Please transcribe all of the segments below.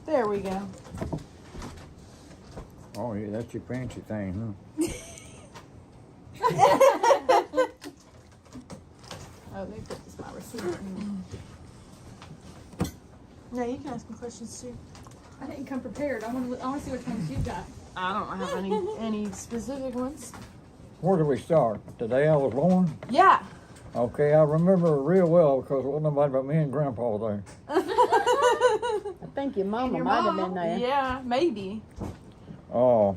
There we go. Oh, yeah, that's your fancy thing, Oh, they put this my receipt. Now you can ask me questions too. I didn't come prepared. I want to see which ones you got. I don't have any specific ones. Where do we start? The day I was born? Yeah. Okay, I remember it real well because there wasn't nobody but me and Grandpa there. I think your mama Your might have mom? been there. Yeah, maybe. Oh,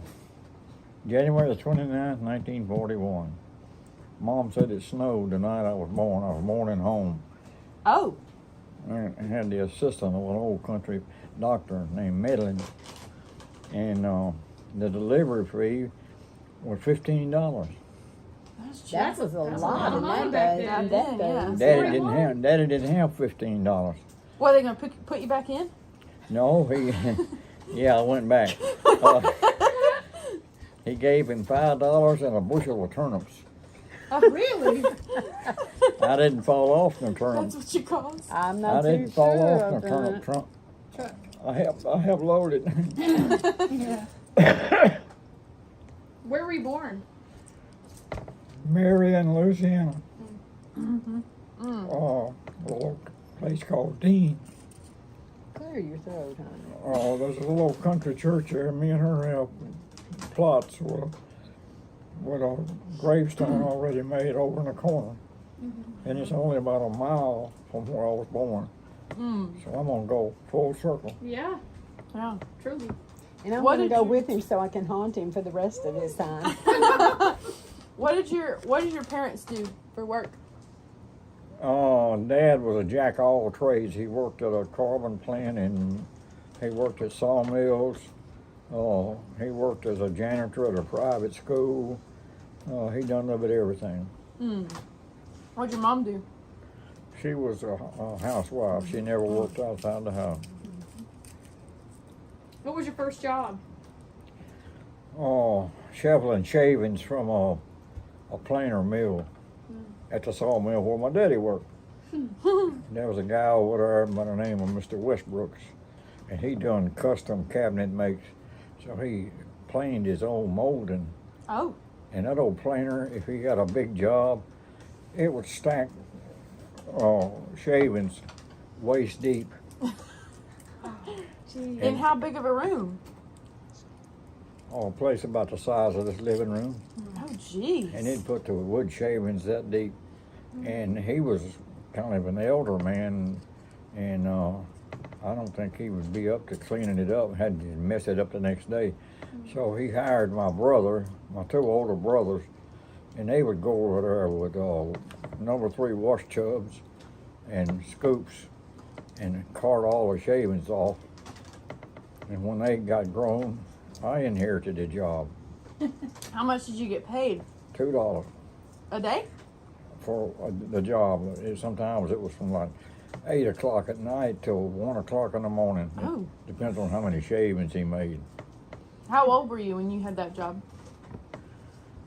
January the 29th, 1941. Mom said it snowed the night I was born. I was born at home. Oh. I had the assistant of an old country doctor named Medlin. And the delivery fee was $15. That's cheap. That was a That's lot a in lot that back day. then. In that Yeah. day. Daddy didn't have $15. What, are they going to put you back in? No, I went back. He gave him $5 and a bushel of turnips. Really? I didn't fall off no That's turnips. what you call it. I'm I not too didn't fall sure off no of turnip that. trunk. Truck. I have loaded. Yeah. Where were you born? Marion, Louisiana. Mm. A little place called Dean. Clear your throat, honey. Oh, there's a little country church there. Me and her have plots with a gravestone already made over in the corner. And it's only about a mile from where I was born. So I'm going to go full circle. Yeah, Yeah. truly. And I'm What going to did go you- with him so I can haunt him for the rest of his time. What did your parents do for work? Dad was a jack of all trades. He worked at a carbon plant and he worked at sawmills. He worked as a janitor at a private school. He done a little bit of everything. What'd your mom do? She was a housewife. She never worked outside the house. What was your first job? Shoveling shavings from a planer mill at the sawmill where my daddy worked. There was a guy over there by the name of Mr. Westbrooks, and he done custom cabinet makes. So he planed his own molding. Oh. And that old planer, if he got a big job, it would stack shavings waist deep. In how big of a room? A place about the size of this living room. Oh, jeez. And he'd put the wood shavings that deep. And he was kind of an elder man, and I don't think he would be up to cleaning it up, had to mess it up the next day. So he hired my brother, my two older brothers, and they would go over there with number 3 wash tubs and scoops and cart all the shavings off. And when they got grown, I inherited the job. How much did you get paid? $2 A day? for the job. Sometimes it was from like 8 o'clock at night till 1 o'clock in the morning. Oh. Depends on how many shavings he made. How old were you when you had that job?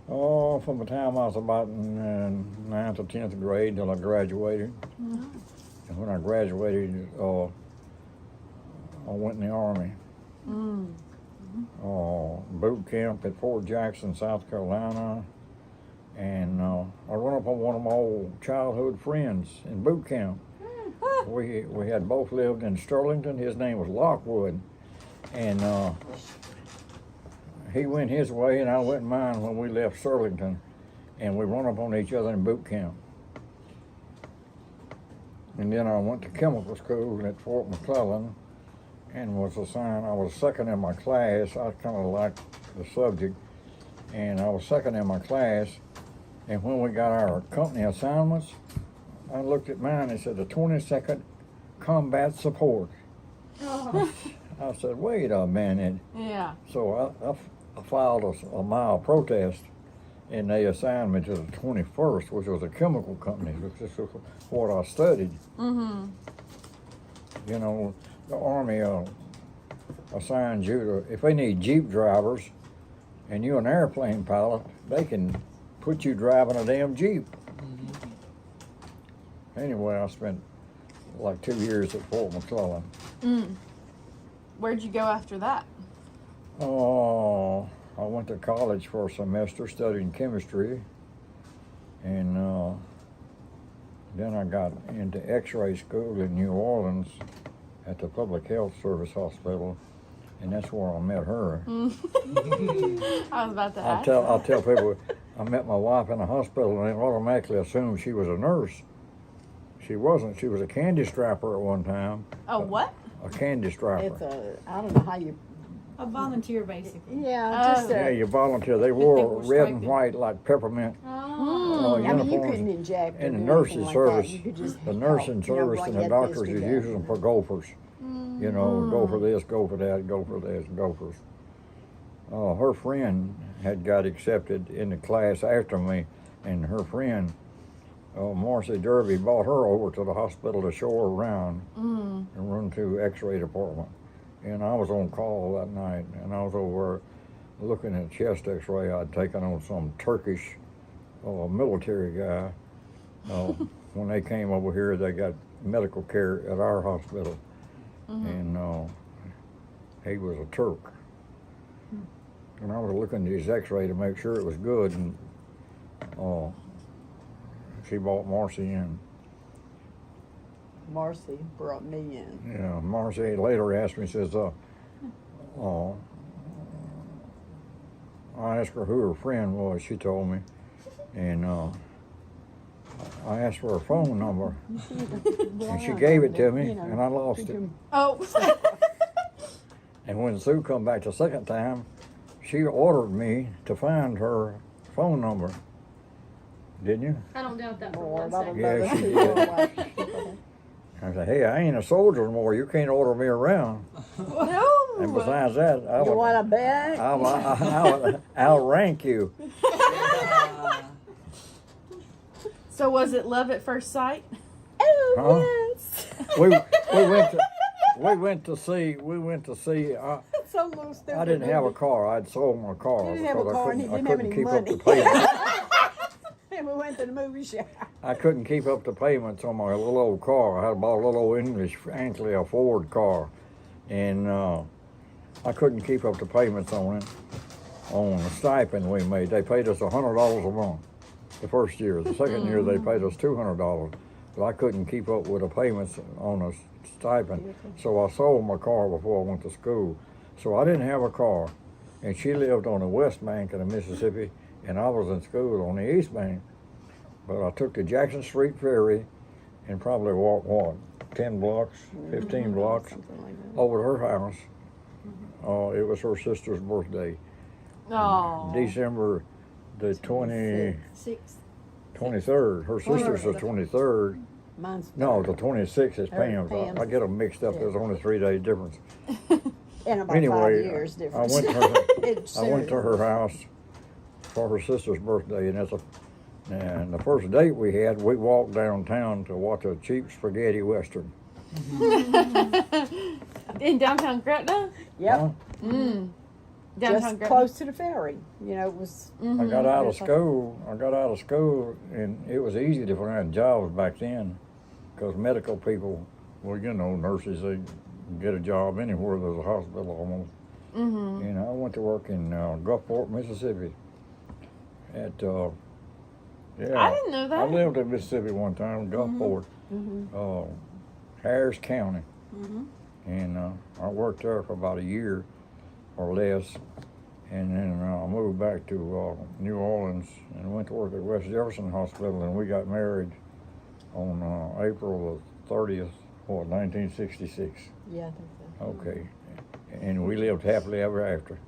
From the time I was about in 9th or 10th grade till I graduated. And when I graduated, I went in the Army. Boot camp at Fort Jackson, South Carolina. And I run up on one of my old childhood friends in boot camp. We had both lived in Sterlington. His name was Lockwood. And he went his way and I went mine when we left Sterlington. And we run up on each other in boot camp. And then I went to chemical school at Fort McClellan and was assigned, I was second in my class. I kind of liked the subject. And I was second in my class. And when we got our company assignments, I looked at mine and it said the 22nd Combat Support. Oh. I said, wait a minute. Yeah. So I filed a mild protest, and they assigned me to the 21st, which was a chemical company, which is what I studied. You know, the Army assigns you to, if they need Jeep drivers and you're an airplane pilot, they can put you driving a damn Jeep. Anyway, I spent like 2 years at Fort McClellan. where'd you go after that? Oh, I went to college for a semester studying chemistry, and then I got into X-ray school in New Orleans at the Public Health Service Hospital, and that's where I met her. I was about to ask. I'll tell people, I met my wife in the hospital, and they automatically assumed she was a nurse. She wasn't. She was a candy strapper at one time. Oh, what? A candy strapper. It's I don't know how you. A volunteer, basically. Yeah, just Yeah, a. you volunteer. They wore People red and striping. white like peppermint. Oh. I mean, you uniforms. couldn't inject. In or the do nursing anything like service, that. You could just the nursing help, you know, service like and you the had doctors history is there. using them for gophers. You know, go for this, go for that, go for this, gophers. Her friend had got accepted in the class after me, and her friend, Marcy Derby, brought her over to the hospital to show her around and run to X-ray department. And I was on call that night, and I was over looking at chest X-ray I'd taken on some Turkish military guy. When they came over here, they got medical care at our hospital, and he was a Turk. And I was looking at his X-ray to make sure it was good, and she brought Marcy in. Marcy brought me in. Yeah, Marcy later asked me, says, I asked her who her friend was, she told me, and I asked for her phone number, and she gave it to me, and I lost it. Oh. And when Sue come back the second time, she ordered me to find her phone number. Didn't you? I don't doubt that for Lord, one I don't second. Yeah, know she those people. I said, hey, I ain't a soldier anymore. You can't order me around. No. And besides that, You want a bet? I'll outrank you. So was it love at first sight? Oh, Huh? yes. We went to see. It's so little stupid. I didn't have a car. I'd sold my car. You didn't have a because car and he I didn't have couldn't any keep up money. the payments. And we went to the movie shop. I couldn't keep up the payments on my little old car. I had bought a little old English, actually a Ford car, and I couldn't keep up the payments on it. On the stipend we made, they paid us $100 a month the first year. The second year they paid us $200, but I couldn't keep up with the payments on a stipend. So I sold my car before I went to school. So I didn't have a car, and she lived on the west bank of the Mississippi, and I was in school on the east bank. But I took the Jackson Street Ferry and probably walked, 10 blocks, 15 blocks Something like that. over to her house. It was her sister's birthday. Oh. December the 6. 23rd. Her sister's the 23rd. Mine's No, the 26th is Pam's. Pam's. I get them mixed up. Yeah. There's only 3 days difference. in about Anyway, 5 years I difference. went to her, It's I went to her house for her sister's birthday, and the first date we had, we walked downtown to watch a cheap spaghetti western. In downtown Gretna? Yep. Huh? Downtown Just Gretna. close to the ferry. You know, it was. I got out of school, and it was easy to find jobs back then, because medical people, well, you know, nurses, they get a job anywhere there's a hospital almost. And I went to work in Gulfport, Mississippi. I didn't know that. I lived in Mississippi one time, Gulfport, Harris County, and I worked there for about a year or less, and then I moved back to New Orleans and went to work at West Jefferson Hospital, and we got married on April the 30th, 1966. Yeah, I think so. Okay, and we lived happily ever after.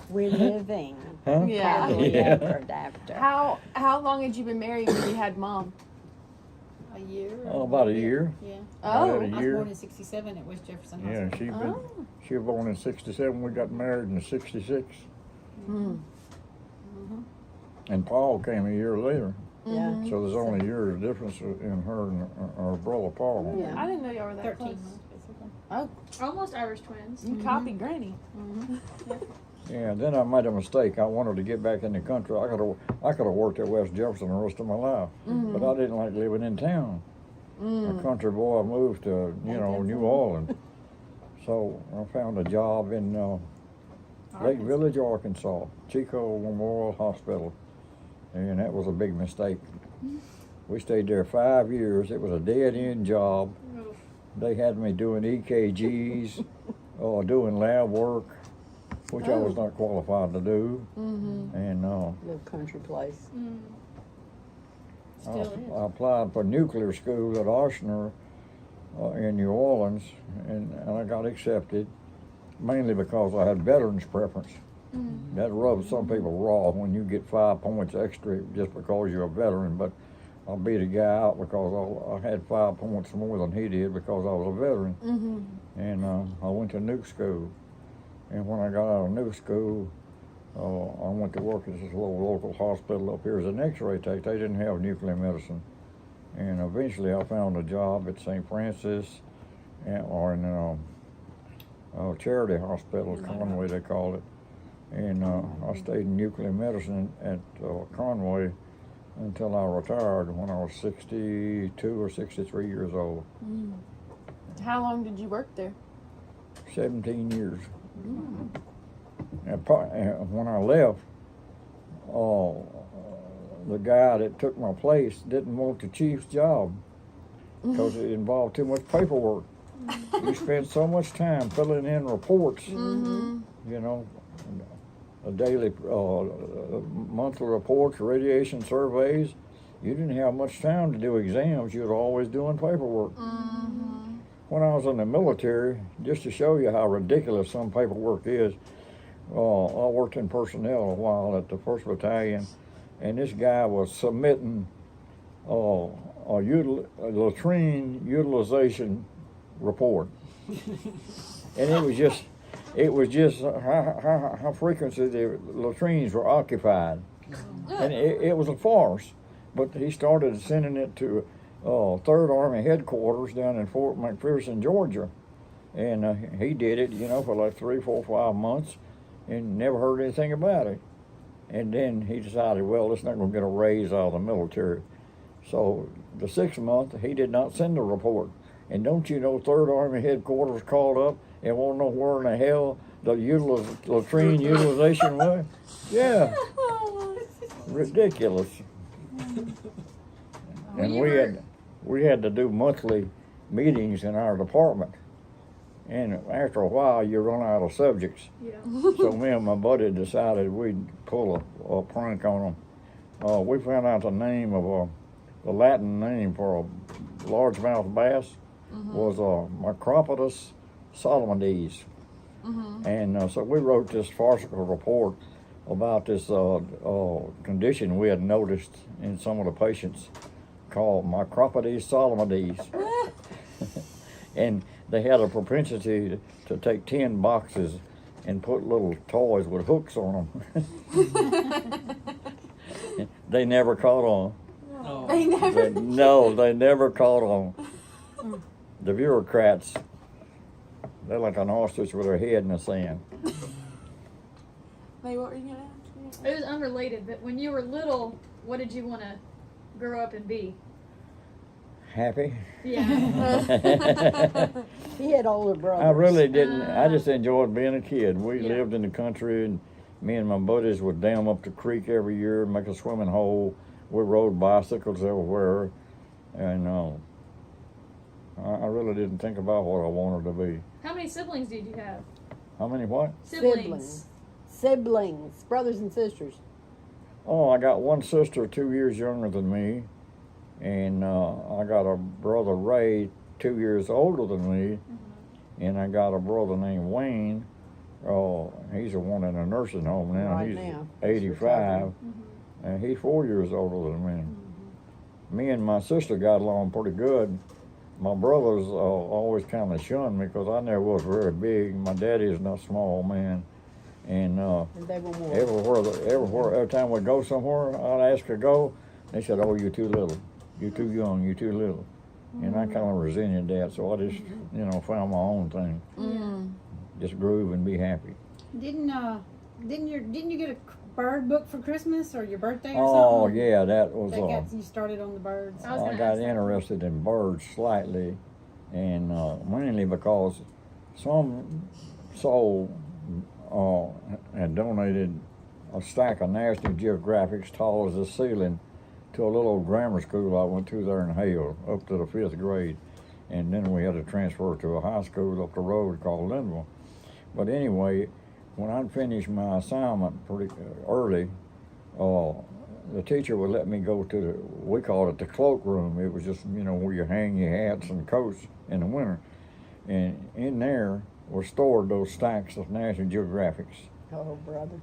We're living. Huh? Yeah. Happily Yeah. ever after. How long had you been married when you had mom? A year? Oh, about a year. Yeah. I Oh. had I a was year. born in 67 at West Jefferson Yeah, Hospital. she was born in 67. We got married in 66. And Paul came a year later. Yeah. So there's only a year's difference in her and her brother Paul. Yeah. I didn't know y'all were that 13 close. months, basically. Oh, Almost Irish twins. you copied Granny. Yeah, then I made a mistake. I wanted to get back in the country. I could have worked at West Jefferson the rest of my life, but I didn't like living in town. A country boy moved to New Orleans, So I found a job in Lake Village, Arkansas, Chico Memorial Hospital, and that was a big mistake. We stayed there 5 years. It was a dead-end job. They had me doing EKGs, doing lab work, which I was not qualified to do. And Little country place. I applied for nuclear school at Ochsner in New Orleans, and I got accepted, mainly because I had veterans preference. That rubs some people raw when you get 5 points extra just because you're a veteran, but I beat a guy out because I had 5 points more than he did because I was a veteran. And I went to nuke school. And when I got out of nuke school, I went to work at this little local hospital up here as an x-ray tech. They didn't have nuclear medicine. And eventually I found a job at St. Francis or in a charity hospital, Conway they call it. And I stayed in nuclear medicine at Conway until I retired when I was 62 or 63 years old. How long did you work there? 17 years. And when I left, the guy that took my place didn't want the chief's job because it involved too much paperwork. You spend so much time filling in reports, you know, a daily, monthly reports, radiation surveys. You didn't have much time to do exams. You were always doing paperwork. When I was in the military, just to show you how ridiculous some paperwork is, I worked in personnel a while at the 1st Battalion, and this guy was submitting a latrine utilization report. And it was just how frequently the latrines were occupied. And it was a farce. But he started sending it to 3rd Army headquarters down in Fort McPherson, Georgia. And he did it, you know, for like 3, 4, 5 months and never heard anything about it. And then he decided, well, it's not going to get a raise out of the military. So the 6th month, he did not send a report. And don't you know 3rd Army headquarters called up and want to know where in the hell the latrine utilization was? Yeah. Ridiculous. And we had to do monthly meetings in our department. And after a while, you run out of subjects. So me and my buddy decided we'd pull a prank on them. We found out the name of the Latin name for a largemouth bass was Micropodus solomades. And so we wrote this farcical report about this condition we had noticed in some of the patients called Micropodus solomades. And they had a propensity to take 10 boxes and put little toys with hooks on them. They never caught on. Oh. They never. They never caught on. The bureaucrats, they're like an ostrich with their head in the sand. What were you gonna ask me? It was unrelated, but when you were little, what did you want to grow up and be? Happy. Yeah. He had older brothers. I really didn't. I just enjoyed being a kid. We lived in the country, and me and my buddies would dam up the creek every year and make a swimming hole. We rode bicycles everywhere, and I really didn't think about what I wanted to be. How many siblings did you have? How many what? Siblings, brothers and sisters. Oh, I got one sister 2 years younger than me, and I got a brother Ray 2 years older than me, and I got a brother named Wayne. He's the one in a nursing home now. Right he's now. 85, and he's 4 years older than me. Me and my sister got along pretty good. My brothers always kind of shunned me because I never was very big. My daddy is not a small man. And They were more. every time we go somewhere, I'd ask to go. They said, "Oh, you're too little. You're too young. You're too little." And I kind of resented that, so I just, found my own thing. Just groove and be happy. Didn't you get a bird book for Christmas or your birthday or Oh something? yeah, that was. That got you started on the birds. I was I gonna got ask that. interested in birds slightly, and mainly because some soul had donated a stack of National Geographics tall as the ceiling to a little grammar school I went to there in Hale, up to the 5th grade. And then we had to transfer to a high school up the road called Lyndsey. But anyway, when I'd finished my assignment pretty early, the teacher would let me go to we called it the cloak room. It was just, where you hang your hats and coats in the winter. And in there were stored those stacks of National Geographics. Oh, brother.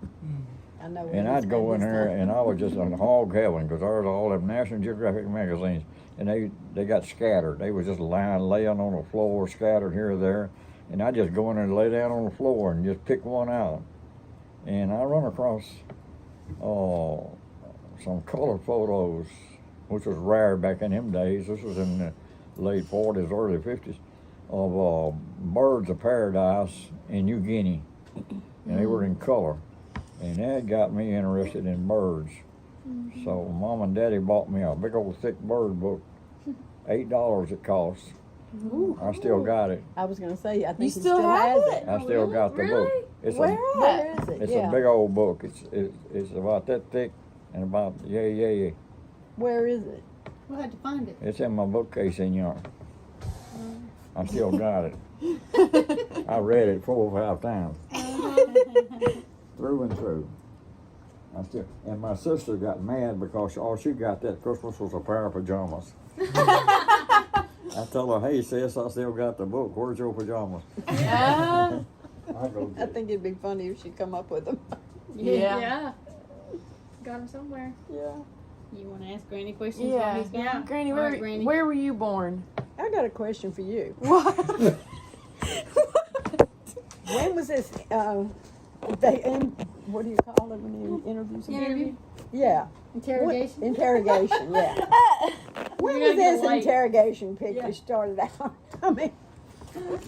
I know. And I'd go in there and I was just on hog heaven because there was all them National Geographic magazines. And they got scattered. They was just laying on the floor, scattered here or there. And I just go in there and lay down on the floor and just pick one out. And I run across some color photos, which was rare back in them days. This was in the late 40s, early 50s, of birds of paradise in New Guinea. And they were in color. And that got me interested in birds. So Mom and Daddy bought me a big old thick bird book, $8 it cost. Ooh. I still got it. I was going to say, I think You he still still have has it? it. I still got the book. It's Where Where is it? It's Yeah. a big old book. It's about that thick and about yeah. Where is it? We'll have to find it. It's in my bookcase in yard. I still got it. I read it 4 or 5 times, through and through. And my sister got mad because all she got that Christmas was a pair of pajamas. I told her, hey sis, I still got the book. Where's your pajamas? Yeah. I go I get it. think it'd be funny if she'd come up with them. Yeah. Yeah. Got him somewhere. Yeah. You want to ask Granny questions Yeah. while he's gone? Yeah. Granny, All where, right, Granny. where were you born? I got a question for you. What? When was this, what do you call it when you interview somebody? Interview? Yeah. Interrogation? What, interrogation, yeah. When You're was gonna get this late. interrogation picture Yeah. started out? I mean,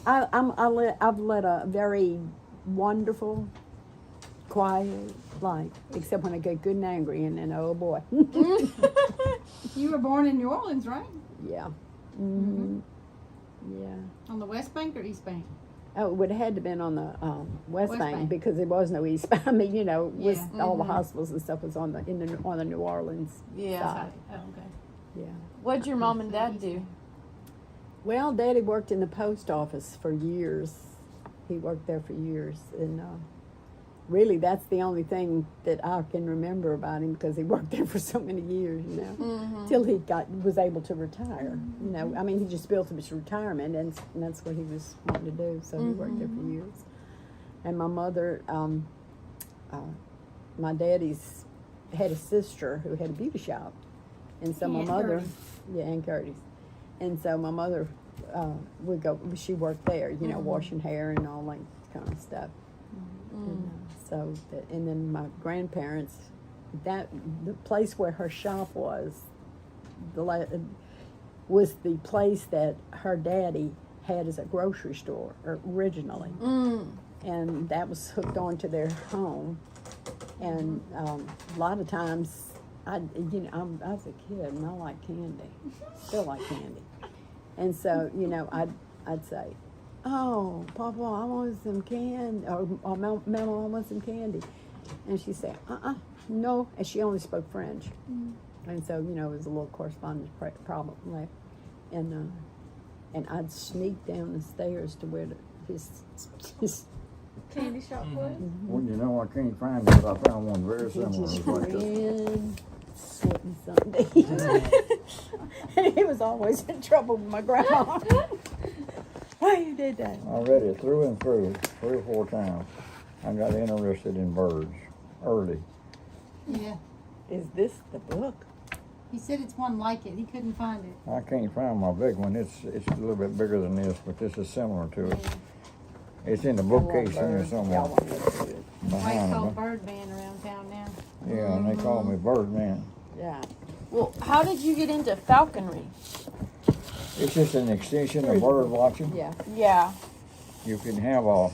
I've led a very wonderful, quiet life, except when I get good and angry, and then oh boy. You were born in New Orleans, right? Yeah. Mm-hmm. Yeah. On the West Bank or East Bank? Oh, it would have had to been on the West West Bank Bank. because there was no East Bank. I mean, was Yeah. all the hospitals and stuff was on the New Orleans Yeah. side. Oh, okay. Yeah. What'd your mom and dad do? Well, Daddy worked in the post office for years. He worked there for years, and really, that's the only thing that I can remember about him because he worked there for so many years, till he was able to retire. I mean, he just built his retirement, and that's what he was wanting to do. So he worked there for years. And my mother, my daddy's had a sister who had a beauty shop, and so my Aunt mother, Curtis. Aunt Curtis, and so my mother would go. She worked there, washing hair and all that kind of stuff. And, and then my grandparents, the place where her shop was the place that her daddy had as a grocery store originally, and that was hooked onto their home. And a lot of times, I was a kid and I like candy, still like candy, and so I'd say, "Oh, Papa, I want some candy," or Mama, I want some candy. And she'd say, no. And she only spoke French. And so, it was a little correspondence problem there. And I'd sneak down the stairs to where his Candy shop was. Well, I can't find it, but I found one very similar. his It was like this. friend slipping Sunday. And he was always in trouble with my grandma. Why you did that? I read it through and through 3 or 4 times. I got interested in birds early. Yeah. Is this the book? He said it's one like it. He couldn't find it. I can't find my big one. It's a little bit bigger than this, but this is similar to it. It's in the bookcase in there somewhere. White Behind called it. Birdman around town now. Yeah, and they call me Birdman. Yeah. Well, how did you get into falconry? It's just an extension of bird watching. Yeah. Yeah. You can have a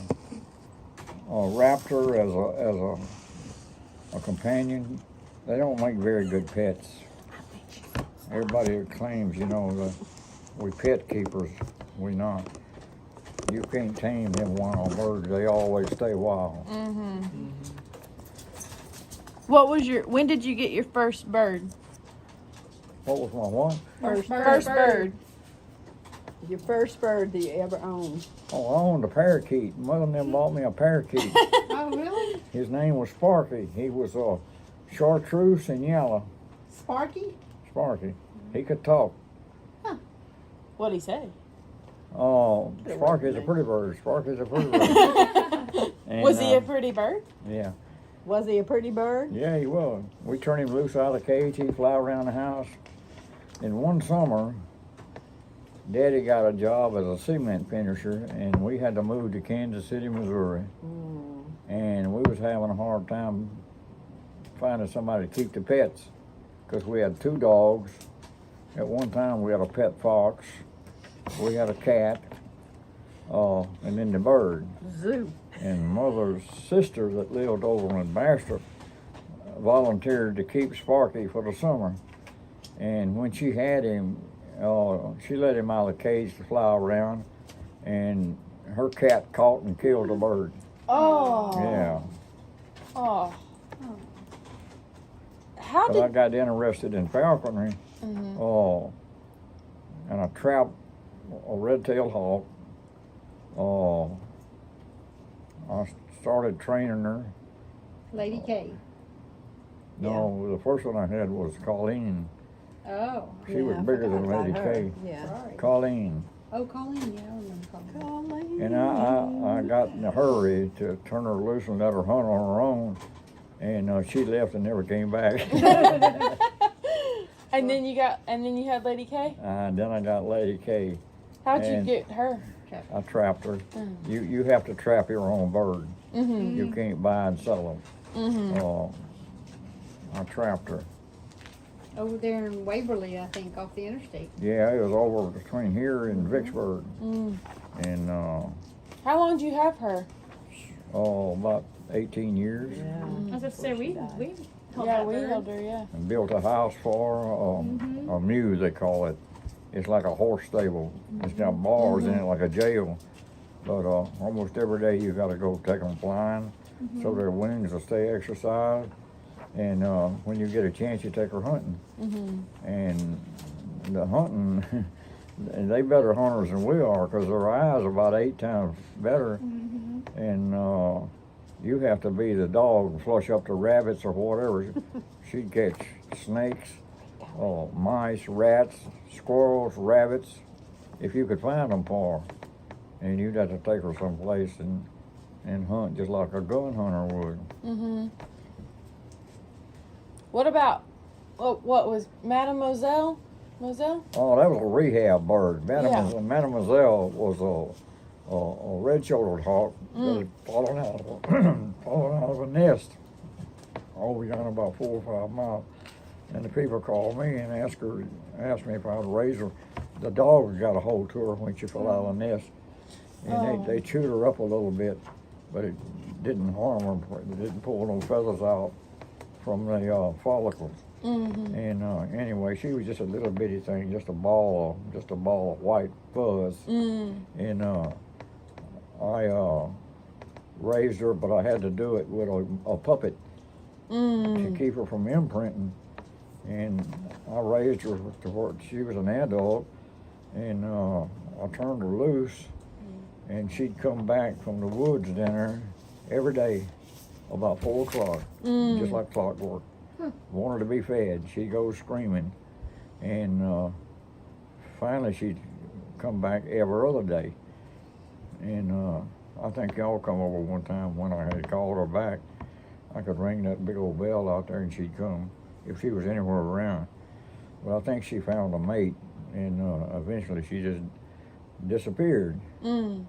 raptor as a companion. They don't make very good pets. Everybody claims, that we pet keepers. We not. You can't tame them wild birds. They always stay wild. When did you get your first bird? What was my what? First bird. Your first bird that you ever owned. Oh, I owned a parakeet. Mother and them bought me a parakeet. Oh, really? His name was Sparky. He was chartreuse and yellow. Sparky? Sparky. He could talk. What'd he say? Oh, Sparky's a pretty bird. Sparky's a pretty bird. And, Was he a pretty bird? Yeah. Was he a pretty bird? Yeah, he was. We turned him loose out of the cage. He'd fly around the house. And one summer, Daddy got a job as a cement finisher, and we had to move to Kansas City, Missouri. And we was having a hard time finding somebody to keep the pets, because we had 2 dogs. At one time, we had a pet fox. We had a cat, and then the bird. Zoo. And Mother's sister that lived over in Baxter volunteered to keep Sparky for the summer. And when she had him, she let him out of the cage to fly around, and her cat caught and killed the bird. Oh. Yeah. Oh. How But I did? got interested in falconry. And I trapped a red-tailed hawk. I started training her. Lady K. No, the first one I had was Colleen. Oh. She was bigger than Lady K. Yeah. Sorry. Colleen. Oh, Colleen. Yeah, I remember Colleen. And I got in a hurry to turn her loose and let her hunt on her own. And she left and never came back. And then you had Lady K. And then I got Lady K. How'd you And- get her? I trapped her. You have to trap your own bird. You can't buy and sell them. I trapped her. Over there in Waverly, I think, off the interstate. Yeah, it was over between here and Vicksburg. And How long did you have her? about 18 years. Yeah. I was going to say, we held Yeah, that we bird. held her. Yeah. And built a house for her, a mew they call it. It's like a horse stable. It's got bars in it like a jail. But almost every day you got to go take them flying so their wings will stay exercised. And when you get a chance, you take her hunting. And the hunting, and they better hunters than we are, because their eyes are about 8 times better. And you have to be the dog and flush up the rabbits or whatever. She'd catch snakes, mice, rats, squirrels, rabbits, if you could find them for her. And you'd have to take her someplace and hunt just like a gun hunter would. What about? What was Mademoiselle? Moselle? Oh, that was a rehab bird. Mademoiselle was a red-shouldered hawk that had fallen out of a nest over down about 4 or 5 miles. And the people called me and asked me if I would raise her. The dog got a hold to her when she fell out of the nest. And they chewed her up a little bit, but it didn't harm her. It didn't pull no feathers out from the follicles. And anyway, she was just a little bitty thing, just a ball of white fuzz. And I raised her, but I had to do it with a puppet to keep her from imprinting. And I raised her to where she was an adult, and I turned her loose, and she'd come back from the woods dinner every day about 4 o'clock, just like clockwork. Wanted to be fed. She'd go screaming, and finally she'd come back every other day. And I think y'all come over one time when I had called her back. I could ring that big old bell out there and she'd come if she was anywhere around. But I think she found a mate, and eventually she just disappeared for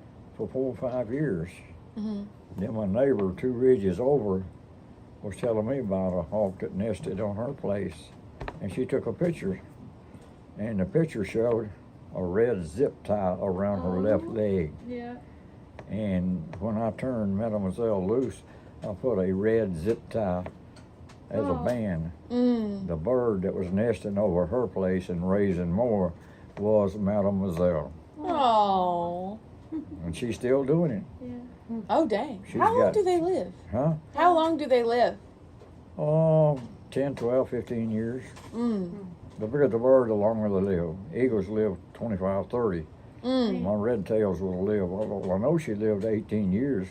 4 or 5 years. Then my neighbor 2 ridges over was telling me about a hawk that nested on her place, and she took a picture, and the picture showed a red zip tie around her left leg. Yeah. And when I turned Mademoiselle loose, I put a red zip tie as a band. The bird that was nesting over her place and raising more was Mademoiselle. Oh. and she's still doing it. Yeah. Oh, dang. She's How long got- do they live? Huh? How long do they live? Oh, 10, 12, 15 years. Mm. The bigger the bird, the longer they live. Eagles live 25, 30. Mm. My red tails will live. Well, I know she lived 18 years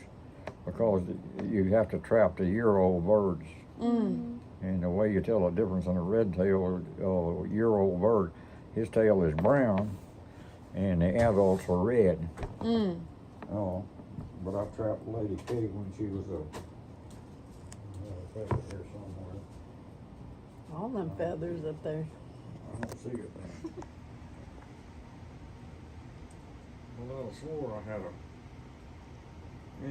because you have to trap the year-old birds. Mm. And the way you tell the difference in a red tail year-old bird, his tail is brown and the adults are red. Mm. Oh, but I trapped Lady K when she was a feather here somewhere. All them feathers up there. I don't see it now. Well, I swore I had a.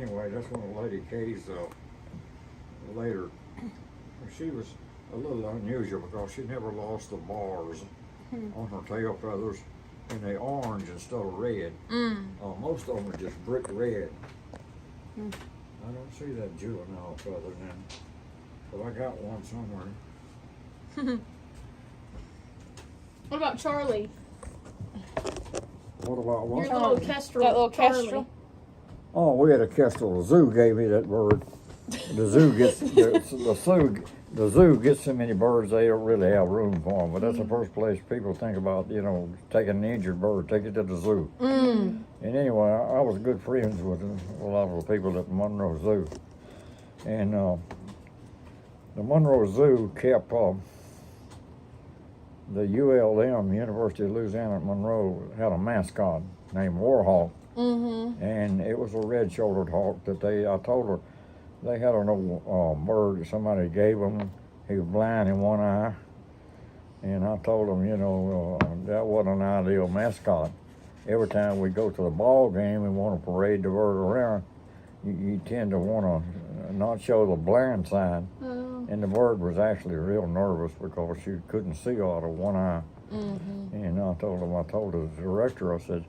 Anyway, that's one of Lady K's later. She was a little unusual because she never lost the bars on her tail feathers, and they orange instead of red. Mm. Most of them are just brick red. I don't see that juvenile feather now, but I got one somewhere. What about Charlie? What about what? Your little kestrel. That little Charlie. kestrel? Oh, we had a kestrel. The zoo gave me that bird. The zoo gets the zoo gets so many birds they don't really have room for them. But that's the first place people think about, taking an injured bird, take it to the zoo. Mm. And anyway, I was good friends with a lot of the people at the Monroe Zoo, and the Monroe Zoo kept the ULM, University of Louisiana at Monroe, had a mascot named Warhawk. Mm-hmm. And it was a red-shouldered hawk that I told her, they had an old bird that somebody gave them. He was blind in one eye. And I told them, that wasn't an ideal mascot. Every time we go to the ball game and want to parade the bird around, you tend to want to not show the blind side. Oh. And the bird was actually real nervous because she couldn't see out of one eye. Mm-hmm. And I told the director, I said,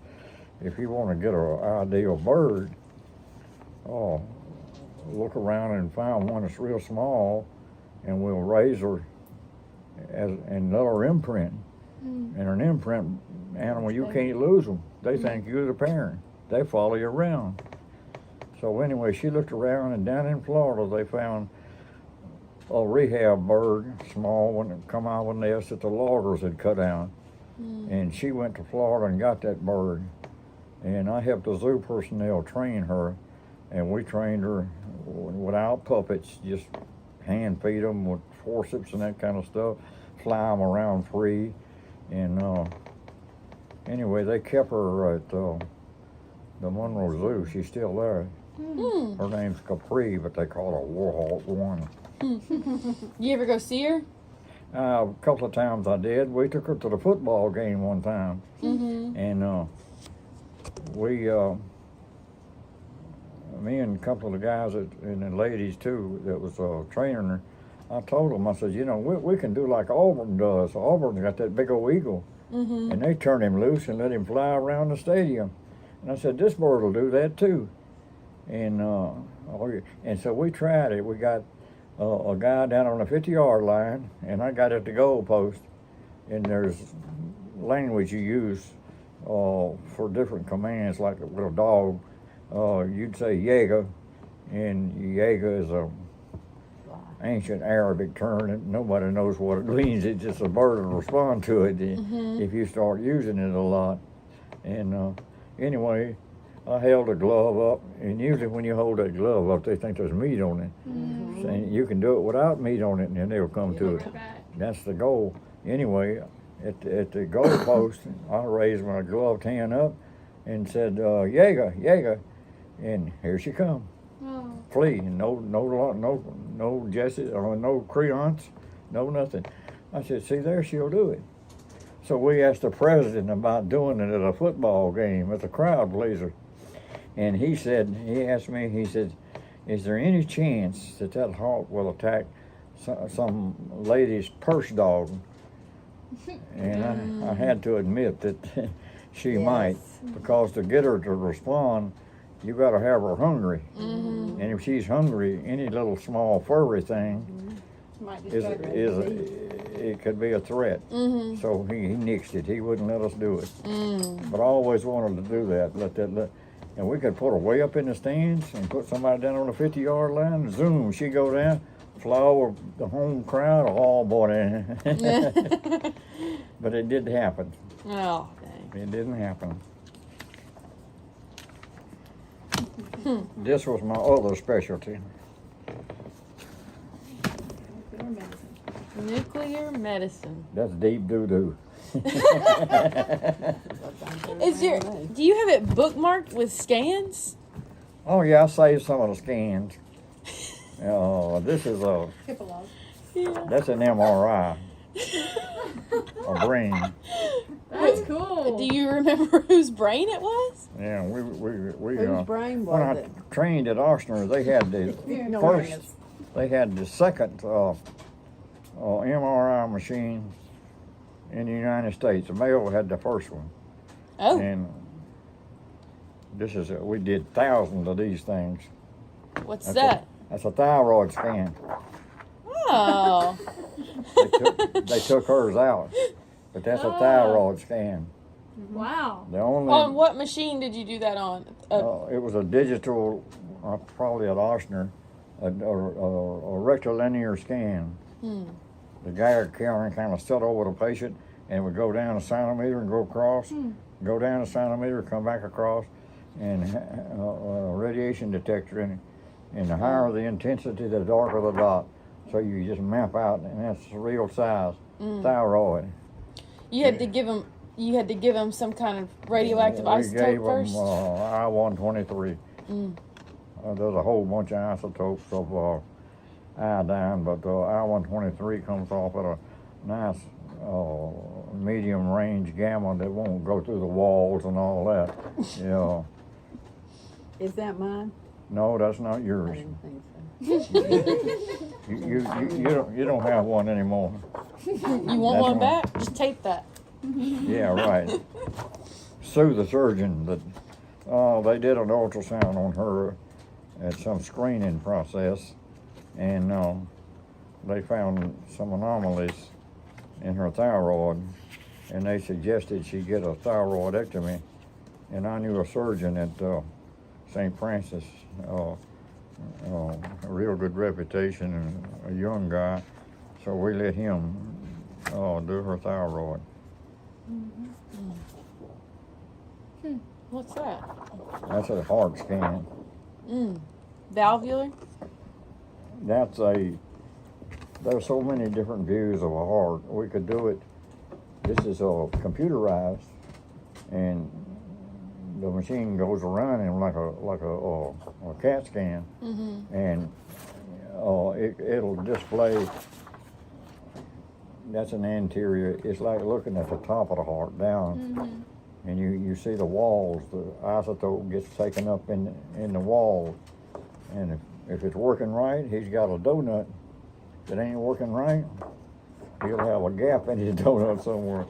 if you want to get an ideal bird, look around and find one that's real small, and we'll raise her and let her imprint. Mm. And an imprint animal, you can't lose them. They think you're the parent. They follow you around. So anyway, she looked around, and down in Florida, they found a rehab bird, small one, that come out of a nest that the loggers had cut down. And she went to Florida and got that bird. And I helped the zoo personnel train her, and we trained her without puppets, just hand feed them with forceps and that kind of stuff, fly them around free. And anyway, they kept her at the Monroe Zoo. She's still there. Mm. Her name's Capri, but they call her Warhawk One. You ever go see her? A couple of times I did. We took her to the football game one time, Mm-hmm. and me and a couple of the guys and the ladies too that was training her, I told them, I said, we can do like Auburn does. Auburn got that big old eagle, Mm-hmm. and they turn him loose and let him fly around the stadium. And I said, this bird will do that too. And so we tried it. We got a guy down on the 50-yard line, and I got at the goal post. And there's language you use for different commands, like with a dog. You'd say Yaga, and Yaga is a ancient Arabic term that nobody knows what it means. It's just a bird will respond to it if you start using it a lot. And anyway, I held a glove up, and usually when you hold that glove up, they think there's meat on it. Mm. And you can do it without meat on it, and then they'll come to it. Right back. That's the goal. Anyway, at the goal post, I raised my gloved hand up and said, Yaga, Yaga, and here she come. Oh. Flee, no Jesse, or no creance, no nothing. I said, see there, she'll do it. So we asked the president about doing it at a football game as a crowd pleaser. And he asked me, he said, is there any chance that hawk will attack some lady's purse dog? And I had to admit that she might, because to get her to respond, you got to have her hungry. Mm-hmm. And if she's hungry, any little small furry thing Might is it could be a threat. Mm-hmm. So he nixed it. He wouldn't let us do it. Mm. But I always wanted to do that. And we could put her way up in the stands and put somebody down on the 50-yard line. Zoom, she go down, fly over the home crowd. Oh boy, but it didn't happen. Oh, dang. It didn't happen. This was my other specialty. Nuclear medicine. That's deep doo-doo. Is your? Do you have it bookmarked with scans? Oh yeah, I saved some of the scans. This is Yeah. that's an MRI, a brain. That's cool. Do you remember whose brain it was? Yeah, we Whose brain when was I it? trained at Oshner, they had the first, they had the second MRI machine in the United States. The Mayo had the first one, Oh, and this is we did thousands of these things. what's That's that? That's a thyroid scan. Oh, They took hers out, but that's a thyroid scan. Wow. The only on what machine did you do that on? it was a digital, probably at Oshner, a rectilinear scan. The guy kind of sat over the patient and would go down a centimeter and go across, go down a centimeter, come back across, and a radiation detector in it. And the higher the intensity, the darker the dot. So you just map out, and that's the real size, thyroid. You had to give him. You had to give him some kind of radioactive We isotope gave first. them I-123. There's a whole bunch of isotopes of iodine, but I-123 comes off at a nice medium range gamma that won't go through the walls and all that. Yeah. Is that mine? No, that's not I yours. didn't think so. You don't have one anymore. You want That's one one. back? Just tape that. Yeah, right. Sue the surgeon that they did an ultrasound on her at some screening process, and they found some anomalies in her thyroid, and they suggested she get a thyroidectomy. And I knew a surgeon at St. Francis, a real good reputation, and a young guy, so we let him do her thyroid. What's that? That's a heart scan. Valvular? There's so many different views of a heart. We could do it, this is computerized, and the machine goes around him like a CAT scan, and it'll display. That's an anterior. It's like looking at the top of the heart down, and you see the walls. The isotope gets taken up in the walls, and if it's working right, he's got a donut. If it ain't working right, he'll have a gap in his donut somewhere.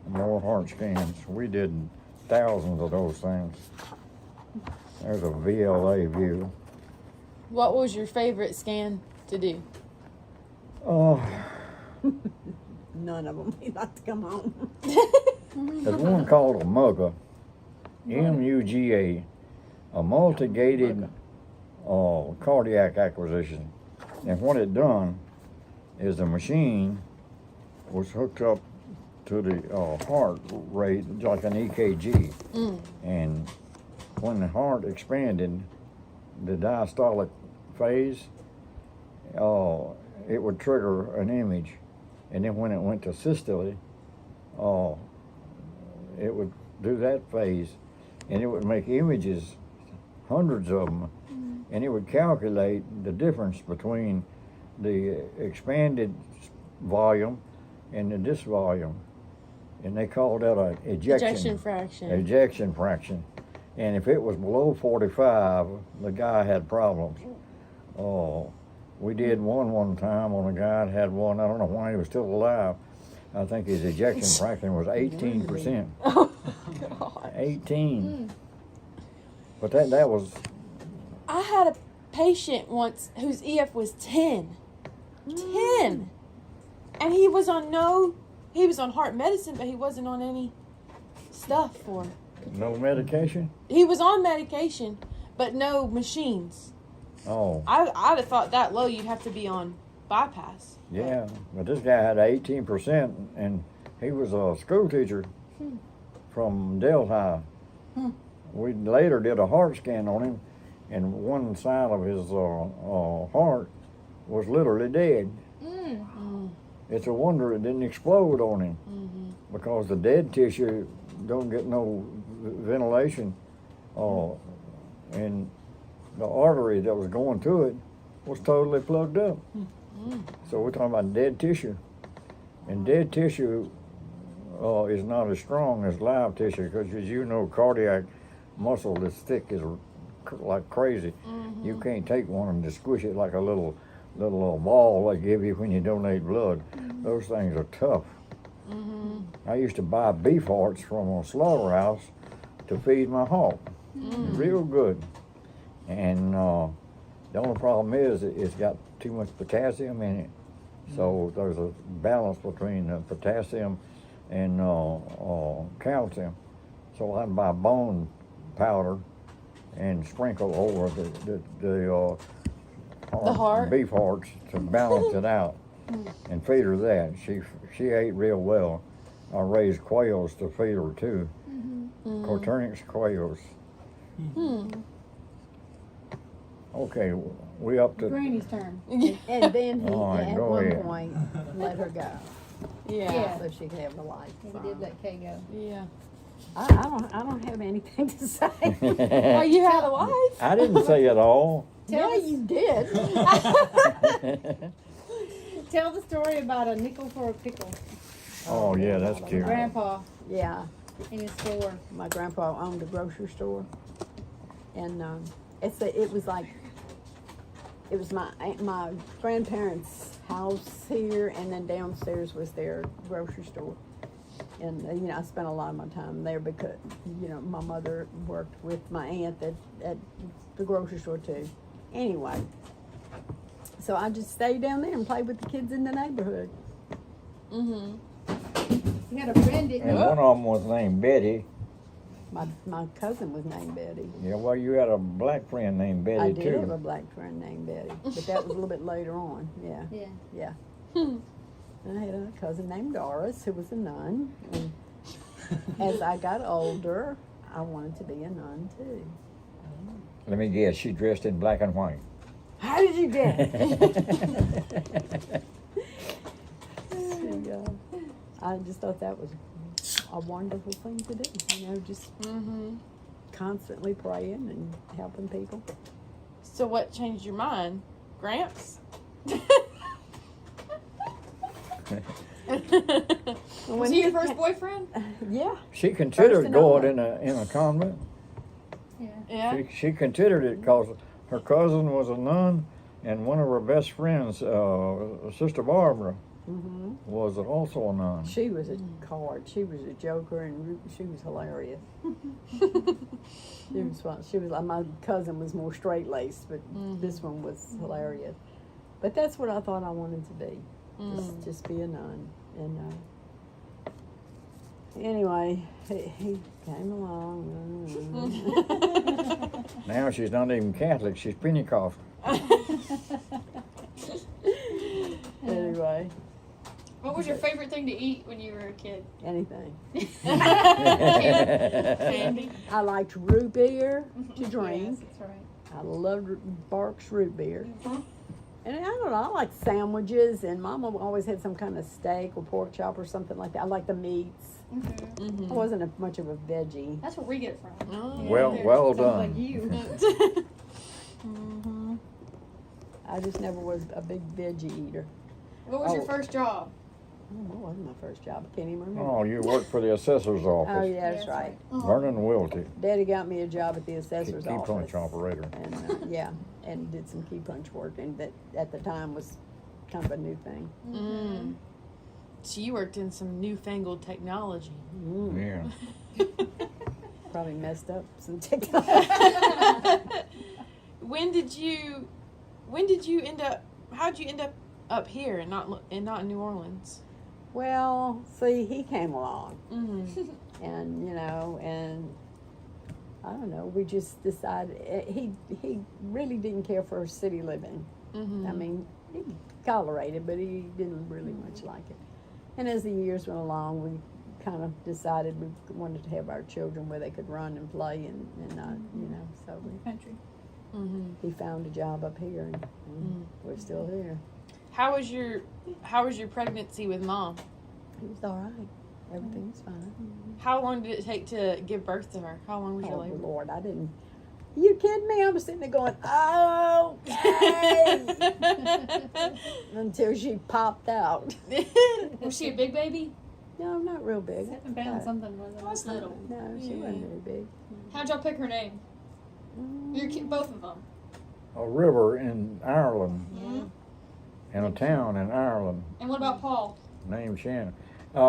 More heart scans. We did thousands of those things. There's a VLA view. What was your favorite scan to do? None of them. He'd like to come home. There's one called a MUGA, M-U-G-A, a multi-gated cardiac acquisition. And what it done is the machine was hooked up to the heart rate like an EKG. And when the heart expanded, the diastolic phase, it would trigger an image. And then when it went to systole, it would do that phase, and it would make images, hundreds of them, and it would calculate the difference between the expanded volume and the disc volume. And they called that an Ejection fraction. ejection fraction. And if it was below 45, the guy had problems. We did one time on a guy that had one. I don't know why he was still alive. I think his ejection fraction was 18%. Oh, God. 18. But that was. I had a patient once whose EF was 10. 10. And he was on heart medicine, but he wasn't on any stuff for No medication? He was on medication, but no machines. Oh, I'd have thought that low you'd have to be on bypass. yeah. But this guy had 18%, and he was a school teacher from Delhi. We later did a heart scan on him, and one side of his heart was literally dead. It's a wonder it didn't explode on him, because the dead tissue don't get no ventilation, and the artery that was going to it was totally plugged up. So we're talking about dead tissue, and dead tissue is not as strong as live tissue, because as you know, cardiac muscle is thick as like crazy. You can't take one and just squish it like a little ball they give you when you donate blood. Those things are tough. I used to buy beef hearts from a slaughterhouse to feed my hog. Real good. And the only problem is it's got too much potassium in it. So there's a balance between potassium and calcium. So I'd buy bone powder and sprinkle over the heart? beef hearts to balance it out, and feed her that. She ate real well. I raised quails to feed her too. Quaternix quails. Okay, we up to. Granny's turn. And then he, All right, at go one ahead. point, let her go Yeah. so she could have the life. He did let Kay go. Yeah. I don't have anything to say. Oh, you had a wife? I didn't say it all. Yeah, you did. Tell the story about a nickel for a pickle. Oh yeah, that's cute. Grandpa Yeah, in his store. my grandpa owned a grocery store, and it was my grandparents' house here, and then downstairs was their grocery store. And I spent a lot of my time there because my mother worked with my aunt at the grocery store too. Anyway, so I just stayed down there and played with the kids in the neighborhood. You had a friend, didn't And you? one of them was named Betty. My cousin was named Betty. Yeah, well, you had a black friend named Betty I did have a too. black friend named Betty, but that was a little bit later on. Yeah, Yeah. yeah. And I had a cousin named Doris who was a nun. And as I got older, I wanted to be a nun too. Let me guess, she dressed in black and white. How did you guess? I just thought that was a wonderful thing to do. Just constantly praying and helping people. So what changed your mind? Gramps? Was he your first boyfriend? Yeah. She considered and going only. in a convent. Yeah. Yeah. She considered it because her cousin was a nun, and one of her best friends, Sister Barbara, was also a nun. She was a card. She was a joker, and she was hilarious. She was fun. She was like, my cousin was more straight laced, but this one was hilarious. But that's what I thought I wanted to be. Just be a nun. And anyway, he came along. Now she's not even Catholic; she's Pentecostal. Anyway, What was your favorite thing to eat when you were a kid? anything. Candy. I liked root beer to drink. Yes, that's right. I loved Barks root beer. And I don't know, I like sandwiches, and Mama always had some kind of steak or pork chop or something like that. I like the meats. I wasn't much of a veggie. That's where we get it from. Oh. Well Sounds done. like you. I just never was a big veggie eater. What was your Oh. first job? What was my first job? I can't even remember. Oh, you worked for the assessor's Oh, office. yeah, that's right. Vernon Wiltie, Daddy got me a job at the key assessor's punch office. operator. And yeah, and did some key punch work, and that at the time was kind of a new thing. So you worked in some newfangled technology. Yeah. Probably messed up some technology. How'd you end up here and not in New Orleans? Well, see, he came along, Mm-hmm. and I don't know. We just decided he really didn't care for city living. Mm-hmm. I mean, he tolerated, but he didn't really much like it. And as the years went along, we kind of decided we wanted to have our children where they could run and play and not, so Country. Mm-hmm. he found a job up here and we're still here. How was your pregnancy with Mom? He was all right. Everything was fine. How long did it take to give birth to her? How long was your Oh, labor? Lord, I didn't. You kidding me? I was sitting there going, oh, okay. Until she popped out. Was she a big baby? No, not real big. 7 pounds something was it? Oh, that's little. No, she wasn't very big. How'd y'all pick her name? Both of them. A river in Ireland, Yeah. in a town in Ireland And what about Paul? named Shannon. I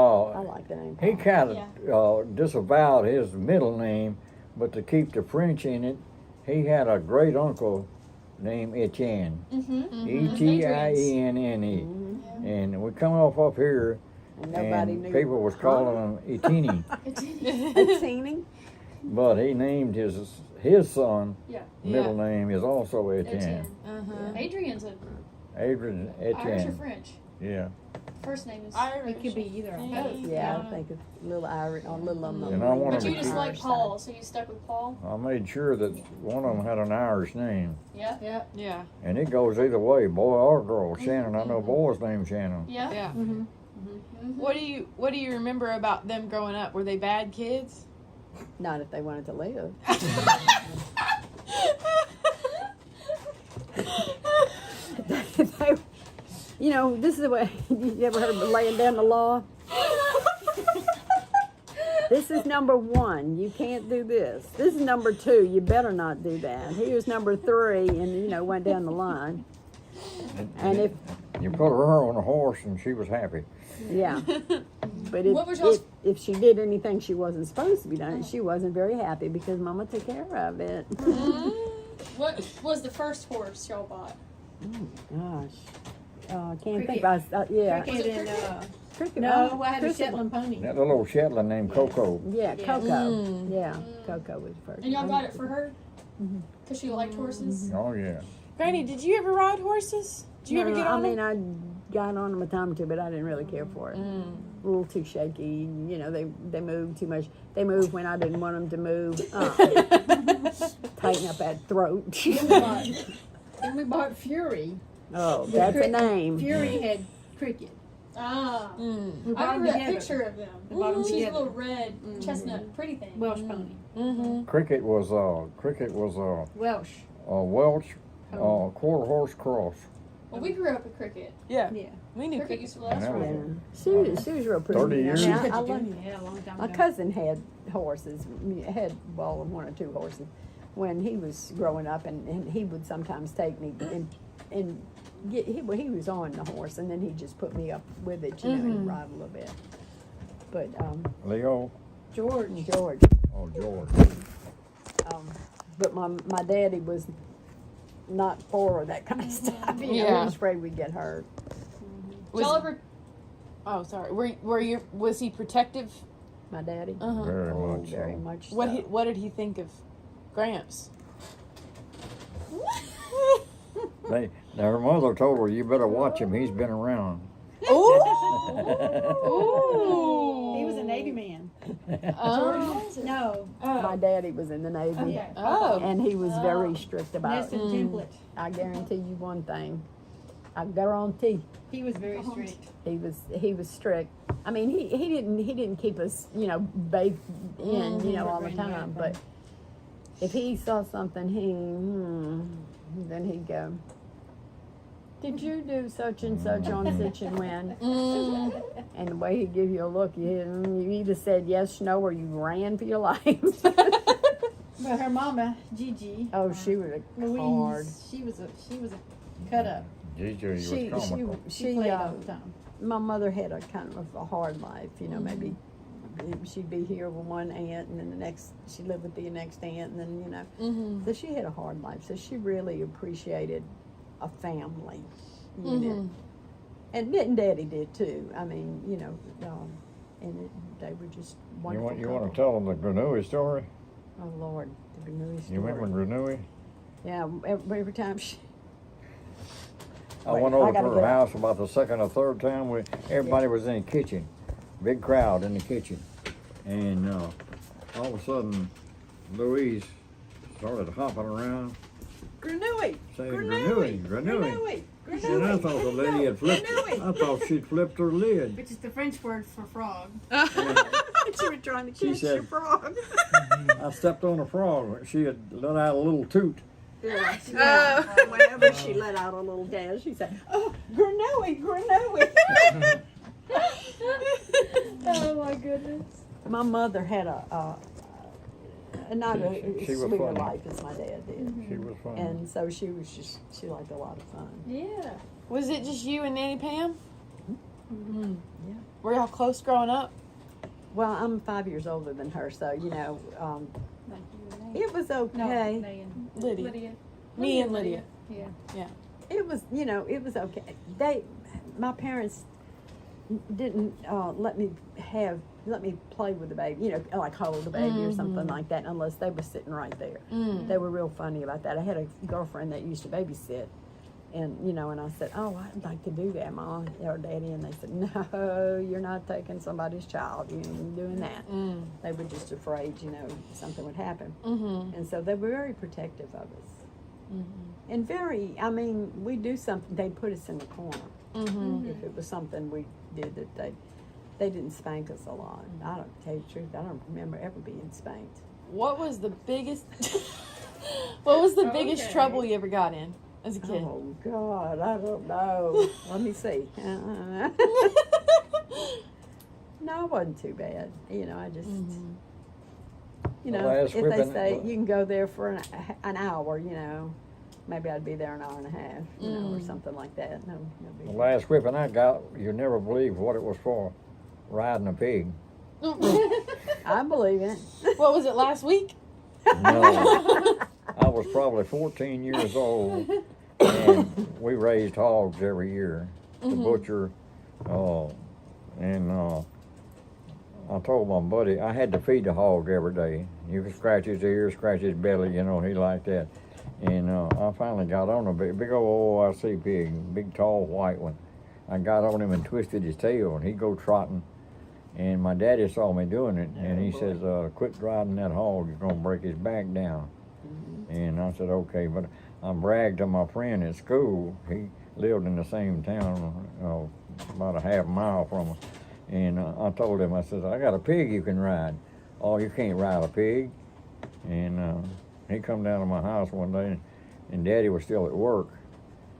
like the name. He Paul. kind of disavowed his middle name, but to keep the French in it, he had a great uncle named Etienne. Mm-hmm. Etienne. And we come off up here, And nobody and knew. people was calling him Etienne, A teeny? but he named his son. Yeah. Middle name is also Etienne. Etienne. Uh-huh. Adrian's a Adrian Irish or Etienne. French. Yeah. First name is Irish. It could be either. Both. Yeah, I think it's a little Irish, a little on the And I wanted But you to just keep- like Paul, so you stuck with Paul? I made sure that one of them had an Irish name, Yeah. Yeah. Yeah. and it goes either way, boy or girl. Shannon, I know boys named Shannon. Yeah. Yeah. Mm-hmm. Mm-hmm. What do you remember about them growing up? Were they bad kids? Not if they wanted to live. This is the way. You ever heard of laying down the law? This is number 1. You can't do this. This is number 2. You better not do that. Here's number 3, and went down the line. And if You put her on a horse and she was happy. yeah, but What was y'all's- if she did anything she wasn't supposed to be doing, she wasn't very happy because Mama took care of it. What was the first horse y'all bought? Gosh, I can't think. Cricket. Yeah, Was it Cricket and, Cricket. no, I had a Cricket. Shetland pony. That little old Shetland named Coco. Yeah, Yeah. Coco. Yeah, Coco was first. And y'all got it for her? Because she liked horses? Oh yeah. Granny, did you ever ride horses? Did you ever get on them? I got on them a time or two, but I didn't really care for it. A little too shaky. They moved too much. They moved when I didn't want them to move. Tighten up that throat. Then we bought Fury. Oh, that's a name. Fury had Cricket. Ah. We I bought them remember that together. picture of them. We bought them She's a together. little red chestnut pretty thing. Welsh pony. Mm-hmm. Cricket was Welsh. a Welsh quarter horse cross. Well, we grew up with cricket. Yeah. Yeah. We knew Cricket cricket. used to last And that forever. was She was real pretty. 30 years? I mean, I love Yeah, a long time My ago. cousin had horses, had, 1 or 2 horses when he was growing up, and he would sometimes take me and he was on the horse, and then he'd just put me up with it, and ride a little bit. But Leo. George, Oh, George. but my daddy was not for that kind of stuff. He Yeah. was afraid we'd get hurt. Did y'all ever, Oh, sorry. Was he protective? My daddy, Uh-huh. Very oh, much very so. much. What so. what did he think of Gramps? Her mother told her, "You better watch him. He's been around." Ooh. He was a Navy man. Oh. No. My daddy was in the Navy. Okay. Oh. And he was very strict about Nest it. and template. I guarantee you one thing. I guarantee He was very strict. he was strict. I mean, he didn't keep us, bathed in, all the time. But if he saw something, then he'd go, "Did you do such and such on such and when?" And the way he'd give you a look, you either said yes, no, or you ran for your life. But her mama, Gigi. Oh, she was Louise. hard. She was a cut up. Gigi was She comical. Played all the time. my mother had a kind of a hard life, maybe she'd be here with one aunt and then the next she lived with the next aunt and then so she had a hard life, so she really appreciated a family unit. And Daddy did too. I mean, they were just You wonderful. want to couple. tell them the Granui story? Oh Lord, the Granui store. You went with Renewey? Yeah, every time she. I Wait, went I over gotta to get her up. house about the second or third time. Everybody was in the kitchen, big crowd in the kitchen, and all of a sudden, Louise started hopping around, Granui! saying Granui! Granui. Granui! And I thought the lady had flipped. Granui. I thought she'd flipped her lid. Which is the French word for frog. She was trying to She catch said- your frog. I stepped on a frog. She had let out a little toot. Yeah. Whenever she let out a little dance, she said, "Oh, Granui, Granui." Oh my goodness. My mother had not a She was sweeter funny. life as my dad did. She was funny. And so she liked a lot of fun. Yeah. Was it just you and Nanny Pam? Yeah. Were y'all close growing up? Well, I'm 5 years older than her, so, Like you and they. it was No, okay. they and Lydia. Me and Lydia. Yeah. It was, it was okay. My parents didn't let me play with the baby, like hold the baby or something like that, unless they were sitting right there. They were real funny about that. I had a girlfriend that used to babysit, and and I said, "Oh, I'd like to do that, Mom or Daddy," and they said, "No, you're not taking somebody's child. You're doing that." They were just afraid, something would happen, and so they were very protective of us. And we do something, they'd put us in the corner. If it was something we did that they didn't spank us a lot. I don't tell you the truth, I don't remember ever being spanked. What was the biggest biggest Okay. trouble you ever got in as a kid? Oh God, I don't know. Let me see. No, it wasn't too bad. I just, last if they whipping- say you can go there for an hour, maybe I'd be there an hour and a half, or something like that. No big The deal. last whipping I got, you never believe what it was for. Riding a pig. I believe it. What was it, last week? No. I was probably 14 years old, and we raised hogs every year. The butcher, and I told my buddy I had to feed the hog every day. You could scratch his ear, scratch his belly, he liked that. And I finally got on a big old OIC pig, big tall white one. I got on him and twisted his tail, and he'd go trotting. And my daddy saw me doing it, and he says, "Quit riding that hog, you're gonna break his back down." And I said, "Okay," but I bragged to my friend at school. He lived in the same town, about a half mile from us. And I told him, I said, "I got a pig you can ride." "Oh, you can't ride a pig." And he come down to my house one day, and Daddy was still at work.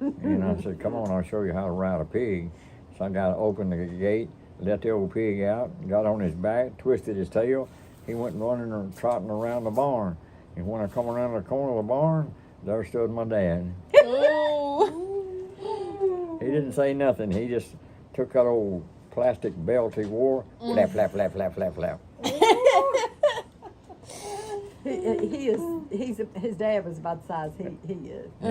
And I said, "Come on, I'll show you how to ride a pig." So I got to open the gate, let the old pig out, got on his back, twisted his tail. He went running and trotting around the barn. And when I come around the corner of the barn, there stood my dad. Oh. He didn't say nothing. He just took that old plastic belt he wore, flap, flap, flap, flap, flap, flap. His dad was about the size he is. He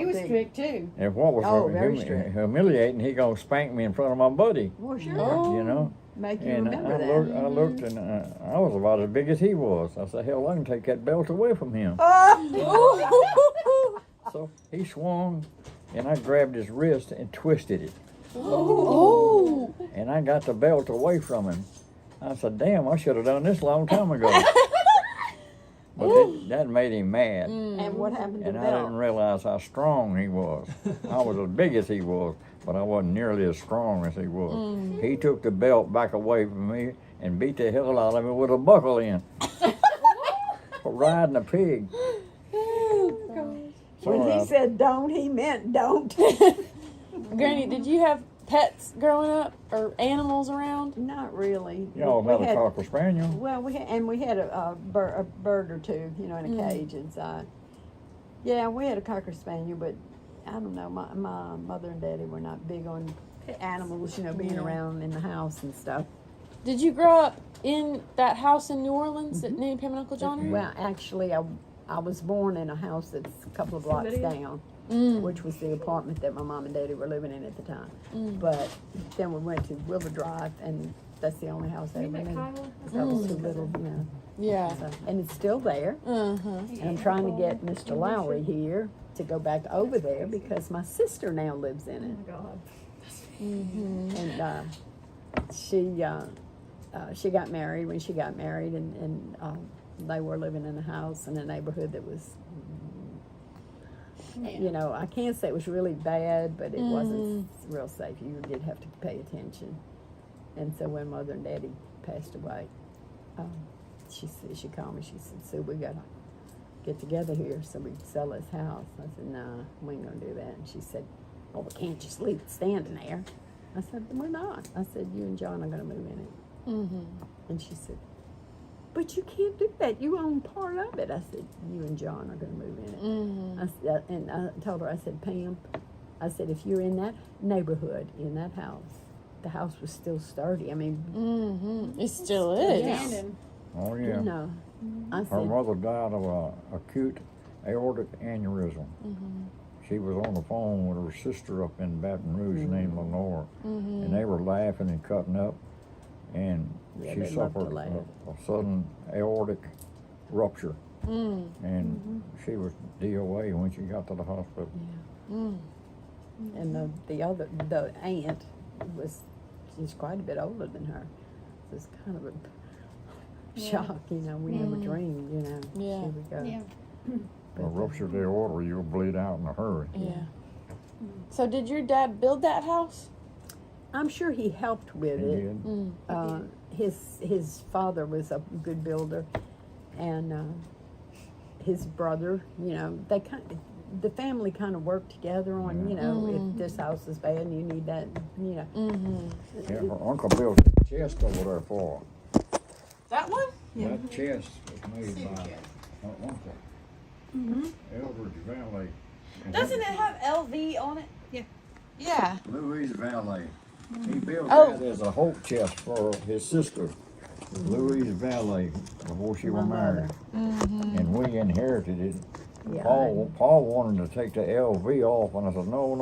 was big. strict too. And what was Very strict. humiliating, he gonna spank me in front of my buddy, Well, sure. Oh. Make you And remember I that. looked, and I was about as big as he was. I said, "Hell, I can take that belt away from him." So he swung, and I grabbed his wrist and twisted it, Oh. and I got the belt away from him. I said, "Damn, I should have done this a long time ago." But that made him mad. And what happened to And the I didn't belt? realize how strong he was. I was as big as he was, but I wasn't nearly as strong as he was. He took the belt back away from me and beat the hell out of me with a buckle in. For riding a pig. When So, he said don't, he meant don't. Granny, did you have pets growing up or animals around? Not really. y'all We had a had- cocker spaniel? Well, we had a bird or two, in a cage inside. Yeah, we had a cocker spaniel, but I don't know. My mother and daddy were not big on animals, being around in the house and stuff. Did you grow up in that house in New Orleans that Nanny Pam and Uncle John are in? Well, actually, I was born in a house that's a couple of blocks down, which was the apartment that my mom and daddy were living in at the time. But then we went to River Drive, and that's the only house I You ever met knew. Kyla? I was too little, Yeah. So, and it's still there. And I'm trying to get Mr. Lowery here to go back over there because my sister now lives in it. God. And she got married when she got married, and they were living in a house in a neighborhood that was, you know, I can't say it was really bad, but it wasn't real safe. You did have to pay attention. And so when Mother and Daddy passed away, she called me. She said, "Sue, we gotta get together here so we can sell this house." I said, "Nah, we ain't gonna do that." And she said, "Well, we can't just leave it standing there." I said, "We're not." I said, "You and John are gonna move in it." And she said, "But you can't do that. You own part of it." I said, "You and John are gonna move in it." I said, and I told her, I said, "Pam," I said, "if you're in that neighborhood, in that house, the house was still sturdy. I mean, It still is. Shannon. Oh, yeah. you know." I Her said, mother died of a acute aortic aneurysm. She was on the phone with her sister up in Baton Rouge named Lenore, and they were laughing and cutting up, and Yeah, she they love to suffered laugh. a sudden aortic rupture, and she was DOA when she got to the hospital. and the aunt she's quite a bit older than her. So it's kind of a shock, you know. We never dreamed, you know. Yeah. Here we go. Yeah. A ruptured aorta, you'll bleed out in a hurry. Yeah. So did your dad build that house? I'm sure he helped with He it. did. His father was a good builder, and his brother, you know, the family kind of worked together on, you know, if this house is bad and you need that, you know. Yeah, her uncle built a chest over there for That one? her. That chest was made by her uncle, Eldridge Valley. And Doesn't it have LV on it? Yeah. Yeah. Louise Valley. He built Oh. that as a hope chest for his sister, Louise Valley, before she was married. And we inherited it. Yeah, Paul wanted to take the LV off, and I said, no,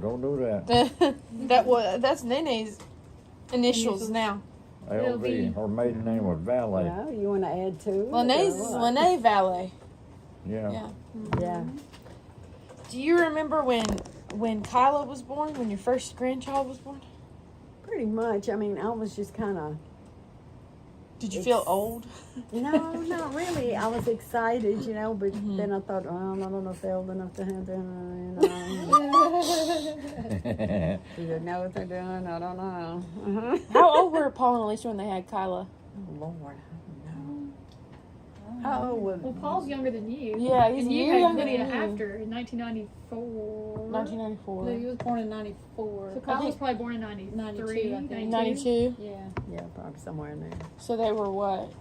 don't do that. That's Nene's initials now. LV, her maiden name was Valley. No, you want to add to it? Lynae's is Lynae Valley. Yeah. Yeah. Yeah. Do you remember when Kyla was born? When your first grandchild was born? Pretty much. I mean, I was just kind of, Did you feel old? no, not really. I was excited, you know, but then I thought, well, I don't know if they're old enough to have that, you know. Do they know what they're doing? I don't know. How old were Paul and Alicia when they had Kyla? Oh, Lord, I don't know. How old was Well, Paul's younger than you. Yeah, he's and a you year had younger Lydia than you. after in 1994. 1994. He was born in 94. So Kyle was probably born in 93, 92, I think. 92. Yeah. Yeah, probably somewhere in there. So they were what?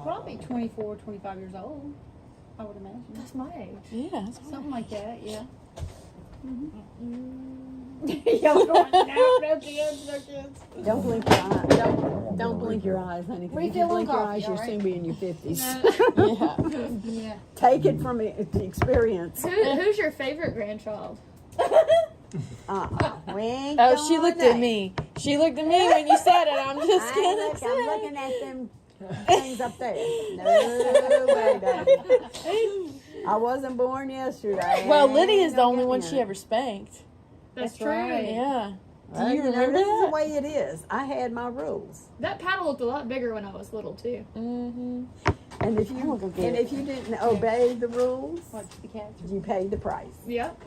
Probably 24, 25 years old, I would imagine. That's my age. Yeah, that's Something like that, yeah. Y'all going, no kids, no kids. Don't blink your eyes. Don't blink your eyes, honey. 'Cause We if you feel blink your coffee, eyes, you'll all right? soon be in your 50s. Yeah. Yeah. Take it from experience. Who's your favorite grandchild? We ain't Oh, she going looked there. at me. She looked at me when you said it. I'm just gonna I'm say. looking at them things up there. No way, baby. I wasn't born yesterday. Well, I Lydia's ain't the gonna only get one me she ever spanked. That's That's true. right. Yeah. Well, Do you know, remember this is that? the way it is. I had my rules. That paddle looked a lot bigger when I was little too. Mm-hmm. And if I'm you gonna go get it. if you didn't obey the rules, Watch the cats. you paid the price. Yep.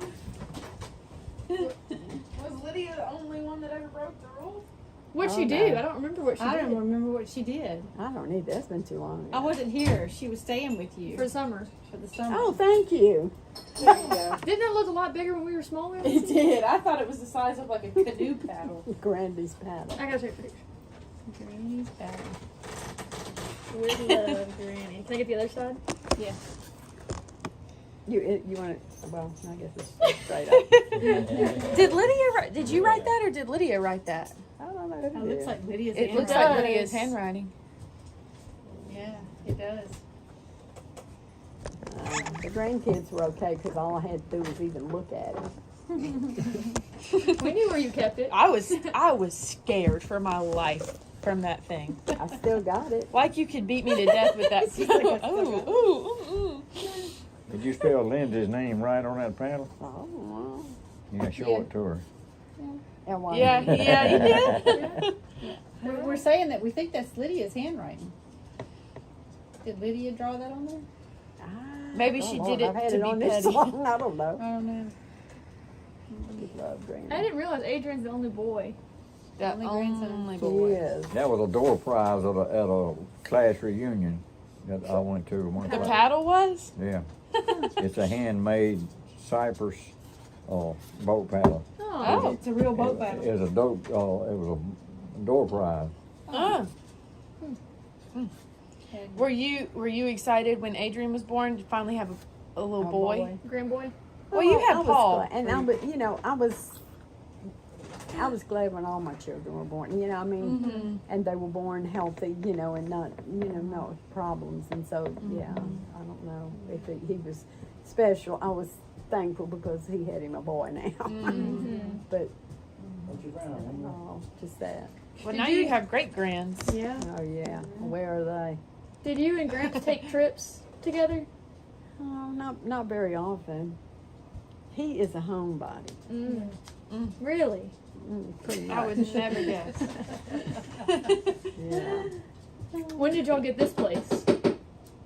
Was Lydia the only one that ever broke the rules? What'd Oh, she do? no. I don't remember what she I did don't remember what she did. I don't need that. It's been too long. I wasn't here. She was staying with you for summer. for the summer. Oh, thank you. There you go. Didn't it look a lot bigger when we were smaller? It did. I thought it was the size of like a canoe paddle. Grandy's paddle. I gotta take a picture. Granny's paddle. We love Granny. Can I get the other side? Yeah. You want it? Well, I guess it's straight up. Did you write that or did Lydia write that? I don't know. It looks like Lydia's It looks handwriting. like Lydia's handwriting. Yeah, it does. The grandkids were okay because all I had to do was even look at it. We knew where you kept it. I was scared for my life. from that thing. I still got it. Like you could beat me to death with that. Ooh. Did you spell Lyndsey's name right on that paddle? Oh, Yeah, show Yeah. it to her. wow. Yeah, you did. We're saying that we think that's Lydia's handwriting. Did Lydia draw that on there? Maybe she did it I've had to it be on this petty. song. I don't know. Oh no. Love Granny. I didn't realize Adrian's the only boy. The Only grandson. only He boy. is. That was a door prize at a class reunion that I went to one The class. paddle was? Yeah. It's a handmade cypress boat paddle. Oh. It's a real boat It battle. was it was a door prize. Oh. And Were you excited when Adrian was born to finally have a little A boy? Grand boy. Well, you had I was Paul. glad- and I was glad when all my children were born. You know, I mean, Mm-hmm. and they were born healthy. You know, and not no problems. And so yeah, Mm-hmm. I don't know if he was special. I was thankful because he had him a boy now. Mm-hmm. But just that. Well, Did now you- you have great grands. Yeah. Oh yeah, where are they? Did you and Gramps take trips together? Oh, not very often. He is a homebody. Really? Pretty much. I would never guess. Yeah. When did y'all get this place?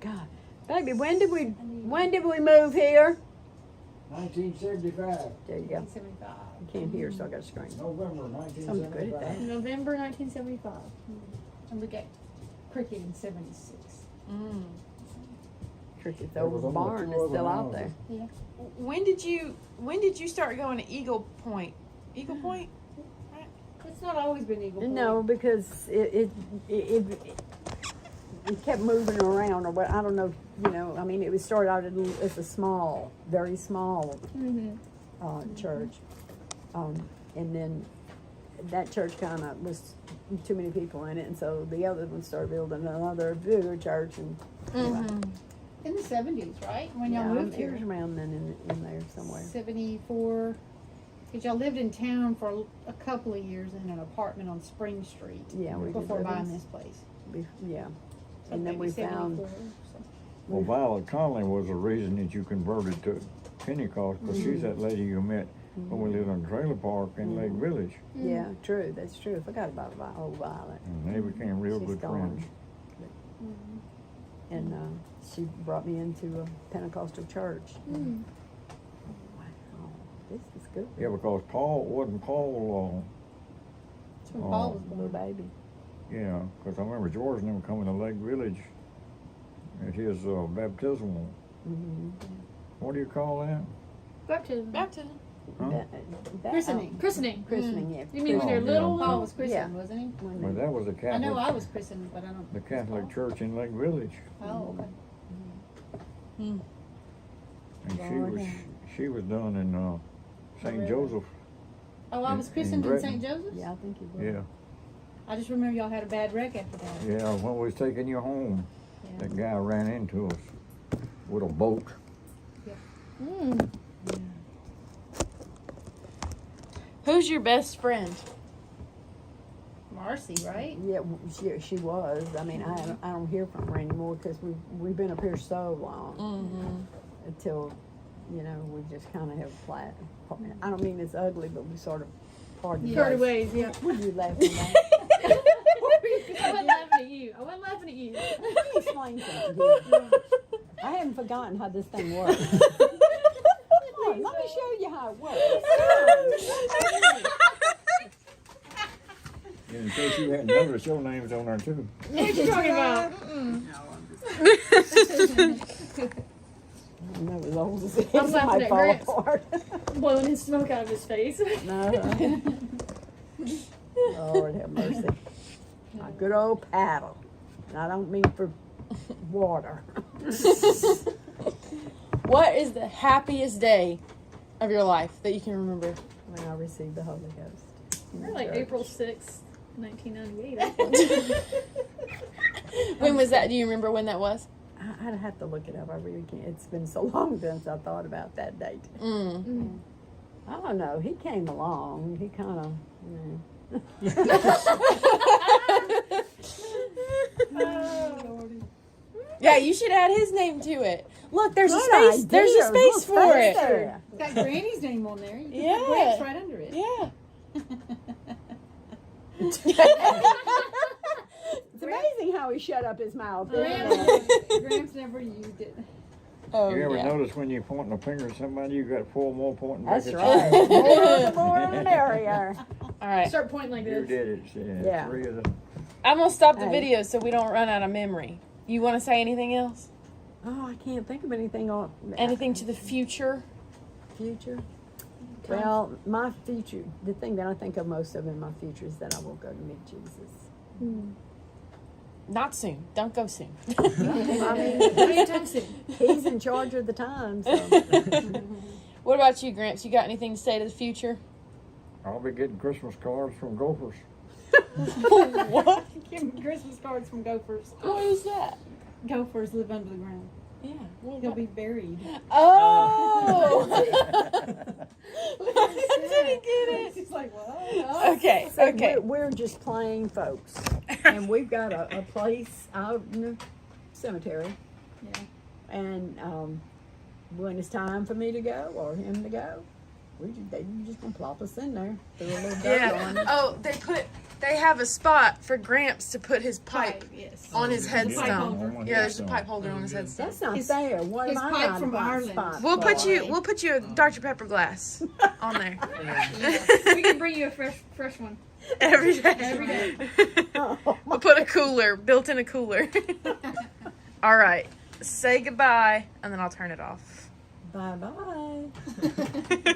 God, baby, when did we move here? 1975, There you go. 1975. I can't hear, so I got to scream. November I'm good 1975. at that. November 1975. And we got cricket in 76. Cricket's There was old only barn two is other still out houses. there. When did you start going to Eagle Point? Eagle Point? It's not always been Eagle Point. No, because it kept moving around, or what, I don't know. You know, I mean, it was started out as a small, very small church, and then that church kind of was too many people in it, and so the other one started building another bigger church, and In the 70s, right? When y'all moved it here. was around then in there somewhere. 74. Because y'all lived in town for a couple of years in an apartment on Spring Street. Yeah, we did Before live in- buying this place. Yeah, So and then maybe we found 74, so. Well, Violet Conley was the reason that you converted to Pentecost, because she's that lady you met when we lived on the trailer park in Lake Village. yeah, true. That's true. Forgot about old Violet. And they became real She's good gone. friends. And she brought me into a Pentecostal church. Wow, this is good. Yeah, because wasn't Paul, That's when Paul was Little born. baby. yeah, because I remember George and them coming to Lake Village at his baptismal. What do you call that? Baptism. Baptism. Huh? Christening. Christening. Christening, yeah. You mean when they're Oh, little? Paul was christened, Yeah. wasn't he? When Well, they- that was the I Catholic, know I was christened, but I don't. the Catholic Church in Lake Village, Oh, okay. and Lord, yeah. she was done in St. really? Joseph. Oh, I was In christened in Britain. St. Joseph's? Yeah, I think you Yeah, will. I just remember y'all had a bad wreck after that. yeah. When we was taking you home, Yeah. that guy ran into us with a boat. Who's your best friend? Marcy, right? Yeah, she was. I mean, I don't hear from her anymore because we've been up here so long until, you know, we just kind of have flat. I don't mean it's ugly, but we sort of parted Parted ways. ways, yeah. Would you laughing at? I wasn't laughing at you. I wasn't laughing at you. Let me explain something to you. I haven't forgotten how this thing works. Come on, let me show you how it works. In case you hadn't noticed, your name's on there too. What you talking about? I'm not as old as it I'm is. laughing Might at fall Gramps. apart. Blowing his smoke out of his face. No. Lord have mercy. A good old paddle. And I don't mean for water. What is the happiest day of your life that you can remember? When I received the Holy Ghost. We're like April 6th, 1998. I think. When was that? Do you remember when that was? I'd have to look it up. I really can't. It's been so long since I thought about that date. I don't know. He came along. He kind of, Yeah, you should add his name to it. Look, there's a Good space. idea. There's a space Look, for that's it. there. It's got Granny's name on there. You can Yeah. put Gramps right under it. Yeah. It's amazing how he shut up his mouth. isn't it? Gramps never used it. Oh, You ever yeah. notice when you're pointing a finger at somebody, you got 4 more pointing back That's at right. you? More, the more the merrier. All right. Start pointing like You this. did it, yeah. Yeah. 3 of the. I'm gonna stop the Hey. video so we don't run out of memory. You want to say anything else? Oh, I can't think of anything on Anything to the future? future. Well, my future, the thing that I think of most of in my future is that I will go to meet Jesus. Not soon. Don't go soon. I mean, Anytime soon. he's in charge of the time. So. What about you, Gramps? You got anything to say to the future? I'll be getting Christmas cards from Gophers. What? Give him Christmas cards from Gophers. What is that? Gophers live under the ground. Yeah. What He'll about- be buried. Oh! I didn't get it. He's like, what? Okay. So Okay. we're just plain folks, and we've got a place out in the cemetery, Yeah. and when it's time for me to go or him to go, they just gonna plop us in there, throw a little dirt on Yeah. it. Oh, they have a spot for Gramps to put his pipe Yes. on his pipe headstone. holder. Yeah, there's a pipe holder on his headstone. That's not His- fair. What his am I pipe not from a Ireland. spot We'll for? put you a Dr. Pepper glass on there We can bring you a fresh one. every day. Every day. We'll put a cooler, built in a cooler. All right. Say goodbye, and then I'll turn it off. Bye bye.